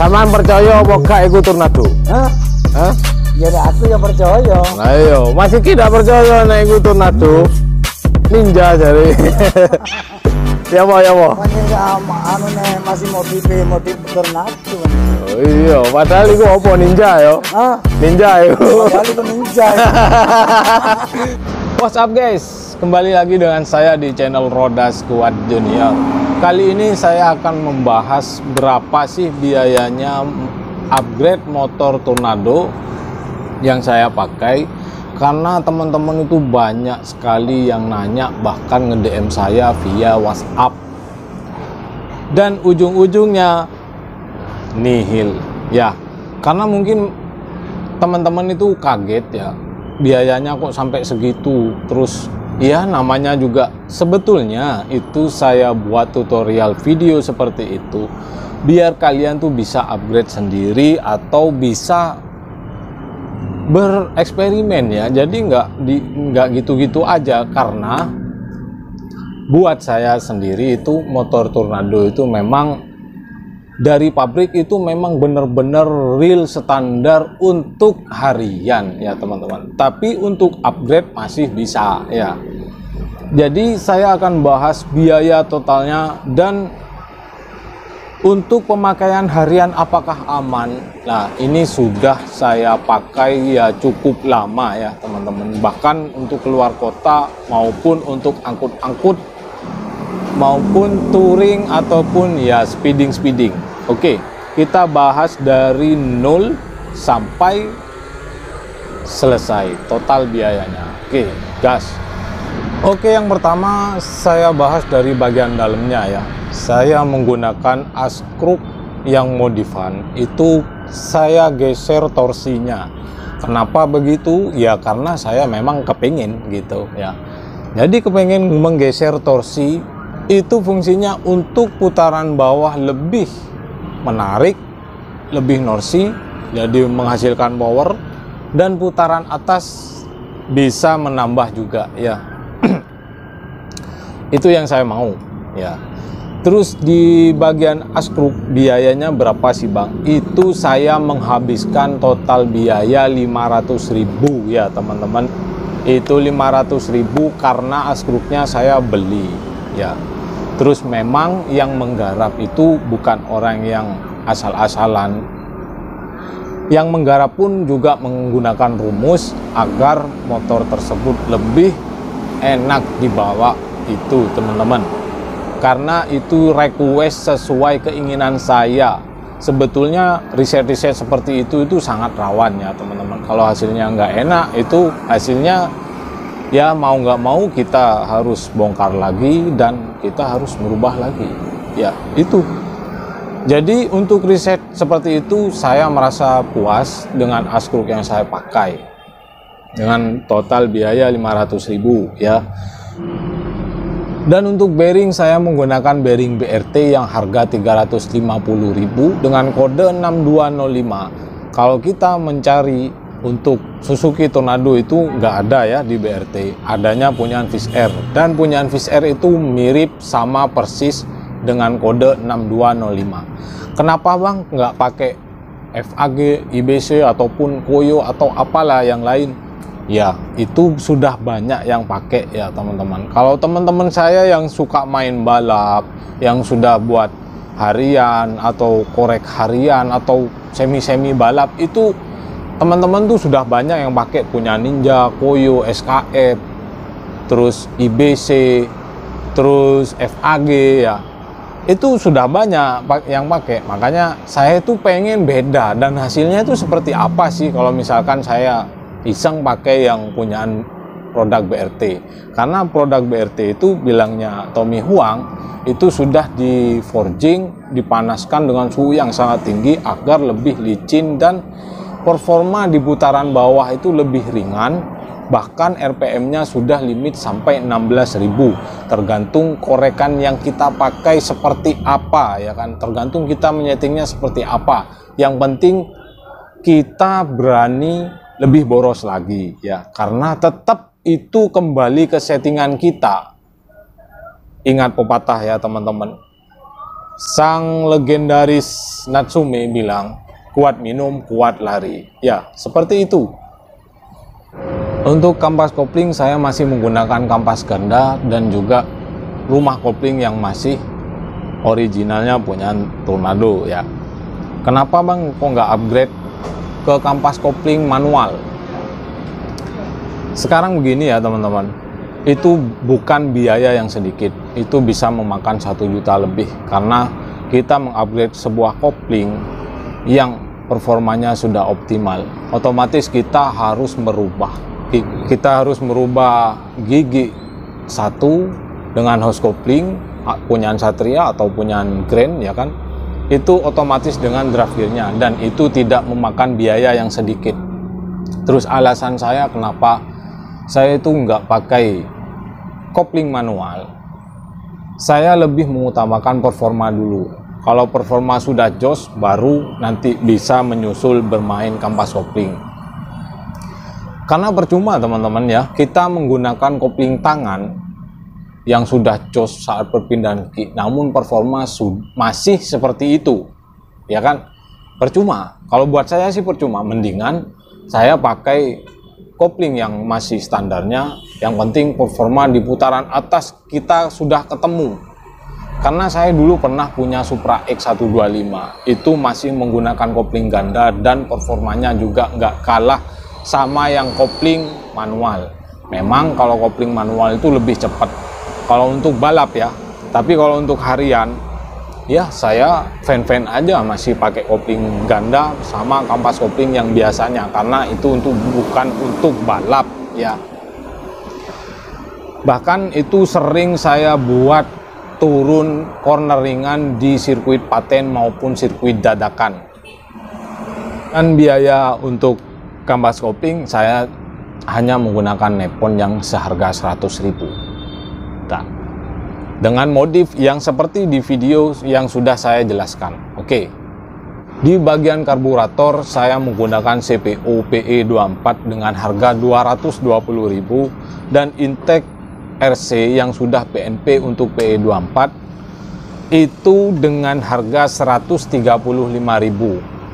Taman percaya apa gak iku tornado? Hah? Hah? Ya aku yang percaya. Nah iya, masih tidak percaya nek iku tornado. Ninja jare. Ya apa ya apa? Anu nih masih motif tornado. Oh iya, padahal iku apa ninja ya? Hah? Ninja ya. Padahal itu ninja. What's up guys? Kembali lagi dengan saya di channel Roda Squad Junior. Kali ini saya akan membahas berapa sih biayanya upgrade motor Tornado yang saya pakai. Karena teman-teman itu banyak sekali yang nanya, bahkan nge-DM saya via WhatsApp. Dan ujung-ujungnya nihil. Ya, karena mungkin teman-teman itu kaget ya. Biayanya kok sampai segitu. Terus ya namanya juga sebetulnya itu saya buat tutorial video seperti itu biar kalian tuh bisa upgrade sendiri atau bisa bereksperimen ya. Jadi nggak gitu-gitu aja, karena buat saya sendiri itu motor Tornado itu memang dari pabrik itu memang benar-benar real standar untuk harian ya teman-teman. Tapi untuk upgrade masih bisa ya. Jadi saya akan bahas biaya totalnya dan untuk pemakaian harian apakah aman. Nah ini sudah saya pakai ya cukup lama ya teman-teman. Bahkan untuk keluar kota maupun untuk angkut-angkut maupun touring ataupun ya speeding. Oke, kita bahas dari 0 sampai selesai total biayanya. Oke, gas. Oke, yang pertama saya bahas dari bagian dalamnya ya. Saya menggunakan askruk yang modifan. Itu saya geser torsinya. Kenapa begitu? Ya karena saya memang kepingin gitu ya. Jadi kepingin menggeser torsi. Itu fungsinya untuk putaran bawah lebih menarik, lebih norsi, jadi menghasilkan power, dan putaran atas bisa menambah juga ya. Itu yang saya mau ya. Terus di bagian askruk biayanya berapa sih bang? Itu saya menghabiskan total biaya 500.000 ya teman-teman. Itu 500.000 karena askruknya saya beli ya. Terus memang yang menggarap itu bukan orang yang asal-asalan. Yang menggarap pun juga menggunakan rumus agar motor tersebut lebih enak dibawa itu teman-teman. Karena itu request sesuai keinginan saya. Sebetulnya riset-riset seperti itu sangat rawan ya teman-teman. Kalau hasilnya nggak enak itu hasilnya ya mau nggak mau kita harus bongkar lagi dan kita harus merubah lagi ya itu. Jadi untuk riset seperti itu saya merasa puas dengan askruk yang saya pakai dengan total biaya 500.000 ya. Dan untuk bearing saya menggunakan bearing BRT yang harga 350.000 dengan kode 6205. Kalau kita mencari untuk Suzuki Tornado itu nggak ada ya di BRT, adanya punyaan Fish Air, dan punyaan Fish Air itu mirip sama persis dengan kode 6205. Kenapa bang nggak pakai FAG, IBC ataupun Koyo atau apalah yang lain? Ya itu sudah banyak yang pakai ya teman-teman. Kalau teman-teman saya yang suka main balap, yang sudah buat harian atau korek harian atau semi-semi balap itu teman-teman tuh sudah banyak yang pakai punya Ninja, Koyo, SKF, terus IBC, terus FAG ya. Itu sudah banyak yang pakai. Makanya saya tuh pengen beda dan hasilnya itu seperti apa sih kalau misalkan saya iseng pakai yang punyaan produk BRT. Karena produk BRT itu bilangnya Tommy Huang itu sudah di forging, dipanaskan dengan suhu yang sangat tinggi agar lebih licin dan performa di putaran bawah itu lebih ringan, bahkan RPM-nya sudah limit sampai 16.000. Tergantung korekan yang kita pakai seperti apa ya kan, tergantung kita menyetingnya seperti apa. Yang penting kita berani lebih boros lagi ya, karena tetap itu kembali ke settingan kita. Ingat pepatah ya teman-teman, sang legendaris Natsume bilang, kuat minum, kuat lari. Ya, seperti itu. Untuk kampas kopling saya masih menggunakan kampas ganda dan juga rumah kopling yang masih originalnya punya Tornado ya. Kenapa bang kok nggak upgrade ke kampas kopling manual? Sekarang begini ya teman-teman, itu bukan biaya yang sedikit, itu bisa memakan 1 juta lebih karena kita mengupgrade sebuah kopling yang performanya sudah optimal. Otomatis kita harus merubah gigi satu dengan host kopling punyaan Satria atau punyaan Grand ya kan, itu otomatis dengan draft gearnya dan itu tidak memakan biaya yang sedikit. Terus alasan saya kenapa saya itu nggak pakai kopling manual, saya lebih mengutamakan performa dulu. Kalau performa sudah jos, baru nanti bisa menyusul bermain kampas kopling. Karena percuma teman-teman ya, kita menggunakan kopling tangan yang sudah jos saat perpindahan gigi, namun performa masih seperti itu, ya kan? Percuma. Kalau buat saya sih percuma. Mendingan saya pakai kopling yang masih standarnya, yang penting performa di putaran atas kita sudah ketemu. Karena saya dulu pernah punya Supra X125, itu masih menggunakan kopling ganda dan performanya juga nggak kalah sama yang kopling manual. Memang kalau kopling manual itu lebih cepat kalau untuk balap ya, tapi kalau untuk harian ya saya fan-fan aja masih pakai kopling ganda sama kampas kopling yang biasanya, karena itu bukan untuk balap ya. Bahkan itu sering saya buat turun corneringan di sirkuit paten maupun sirkuit dadakan. Dan biaya untuk kampas kopling saya hanya menggunakan Nippon yang seharga 100.000. Nah, dengan modif yang seperti di video yang sudah saya jelaskan. Oke. Di bagian karburator saya menggunakan CPO PE24 dengan harga 220.000 dan intake RC yang sudah PNP untuk PE24 itu dengan harga 135.000.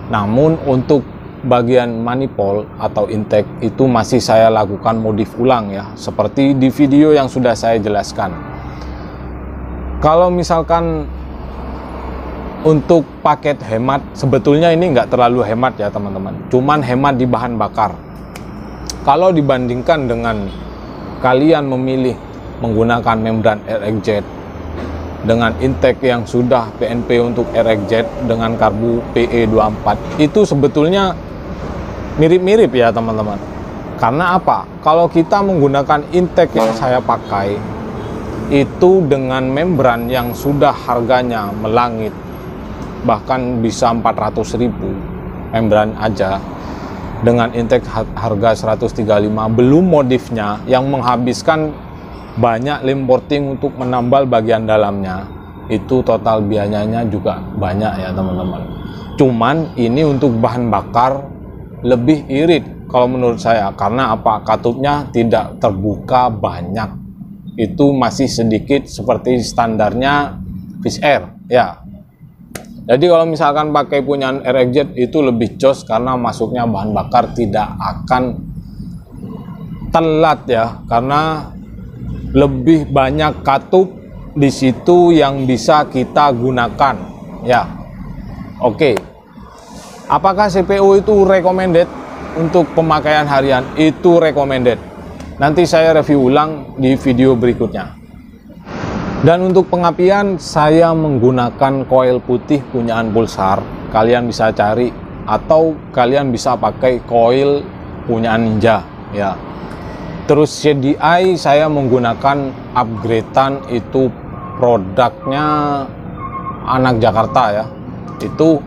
Namun untuk bagian manifold atau intake itu masih saya lakukan modif ulang ya, seperti di video yang sudah saya jelaskan. Kalau misalkan untuk paket hemat, sebetulnya ini nggak terlalu hemat ya teman-teman, cuman hemat di bahan bakar. Kalau dibandingkan dengan kalian memilih menggunakan membran RXZ dengan intake yang sudah PNP untuk RXZ dengan karbu PE24, itu sebetulnya mirip-mirip ya teman-teman. Karena apa? Kalau kita menggunakan intake yang saya pakai itu dengan membran yang sudah harganya melangit, bahkan bisa 400.000 membran aja, dengan intake harga 135, belum modifnya yang menghabiskan banyak lem porting untuk menambal bagian dalamnya, itu total biayanya juga banyak ya teman-teman. Cuman ini untuk bahan bakar lebih irit kalau menurut saya, karena apa? Katupnya tidak terbuka banyak, itu masih sedikit seperti standarnya Fish Air ya. Jadi kalau misalkan pakai punyaan RXZ itu lebih jos karena masuknya bahan bakar tidak akan telat ya, karena lebih banyak katup di situ yang bisa kita gunakan ya. Oke. Apakah CPO itu recommended untuk pemakaian harian? Itu recommended. Nanti saya review ulang di video berikutnya. Dan untuk pengapian saya menggunakan coil putih punyaan Pulsar. Kalian bisa cari atau kalian bisa pakai coil punyaan Ninja ya. Terus CDI saya menggunakan upgradean, itu produknya anak Jakarta ya. Itu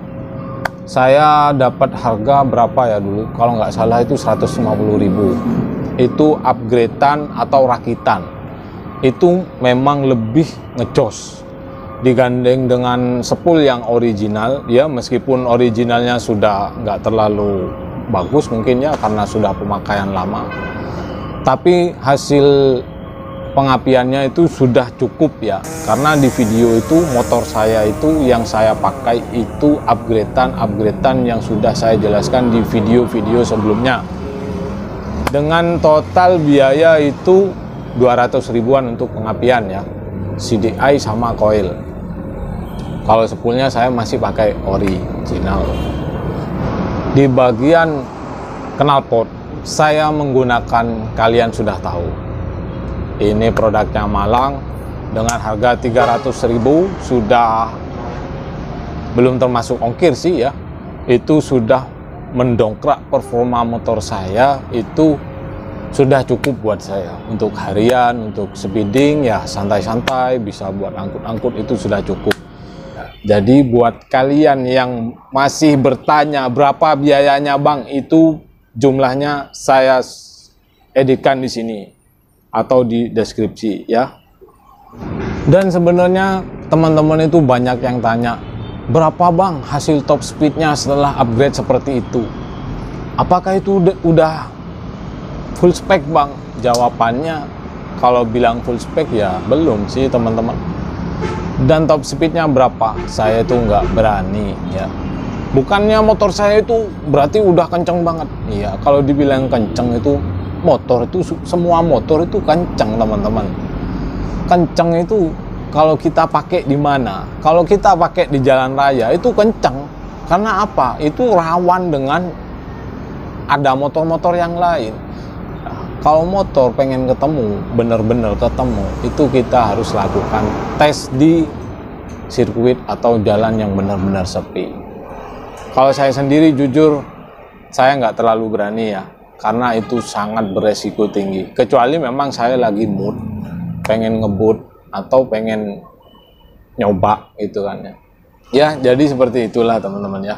saya dapat harga berapa ya dulu, kalau nggak salah itu 150.000. Itu upgradean atau rakitan, itu memang lebih ngejos digandeng dengan spool yang original ya, meskipun originalnya sudah nggak terlalu bagus mungkin ya karena sudah pemakaian lama, tapi hasil pengapiannya itu sudah cukup ya, karena di video itu motor saya itu yang saya pakai itu upgradean yang sudah saya jelaskan di video-video sebelumnya, dengan total biaya itu 200 ribuan untuk pengapian ya, CDI sama coil. Kalau spoolnya saya masih pakai original. Di bagian knalpot saya menggunakan, kalian sudah tahu, ini produknya Malang dengan harga 300.000, sudah belum termasuk ongkir sih ya. Itu sudah mendongkrak performa motor saya, itu sudah cukup buat saya. Untuk harian, untuk speeding ya santai-santai, bisa buat angkut-angkut, itu sudah cukup. Jadi buat kalian yang masih bertanya berapa biayanya Bang, itu jumlahnya saya editkan di sini atau di deskripsi ya. Dan sebenarnya teman-teman itu banyak yang tanya, berapa Bang hasil top speednya setelah upgrade seperti itu? Apakah itu udah full spec Bang? Jawabannya, kalau bilang full spec ya belum sih teman-teman. Dan top speednya berapa? Saya itu nggak berani ya. Bukannya motor saya itu berarti udah kenceng banget. Iya, kalau dibilang kenceng itu, motor itu, semua motor itu kenceng teman-teman. Kenceng itu kalau kita pakai di mana? Kalau kita pakai di jalan raya itu kenceng. Karena apa? Itu rawan dengan ada motor-motor yang lain. Nah, kalau motor pengen ketemu, bener-bener ketemu, itu kita harus lakukan tes di sirkuit atau jalan yang benar-benar sepi. Kalau saya sendiri jujur, saya nggak terlalu berani ya, karena itu sangat beresiko tinggi. Kecuali memang saya lagi mood, pengen ngebut atau pengen nyoba gitu kan ya. Ya, jadi seperti itulah teman-teman ya.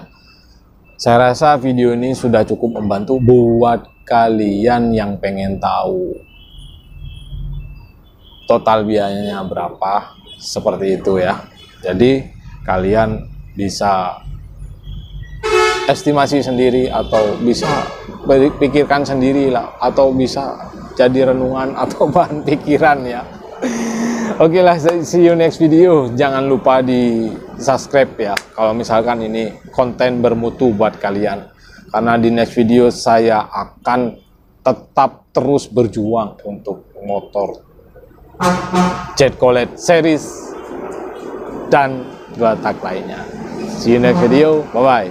Saya rasa video ini sudah cukup membantu buat kalian yang pengen tahu total biayanya berapa, seperti itu ya. Jadi kalian bisa estimasi sendiri atau bisa pikirkan sendiri lah, atau bisa jadi renungan atau bahan pikiran ya. Oke lah, see you next video. Jangan lupa di subscribe ya kalau misalkan ini konten bermutu buat kalian, karena di next video saya akan tetap terus berjuang untuk motor Jet Cooled series dan dua tak lainnya. See you next video, bye bye.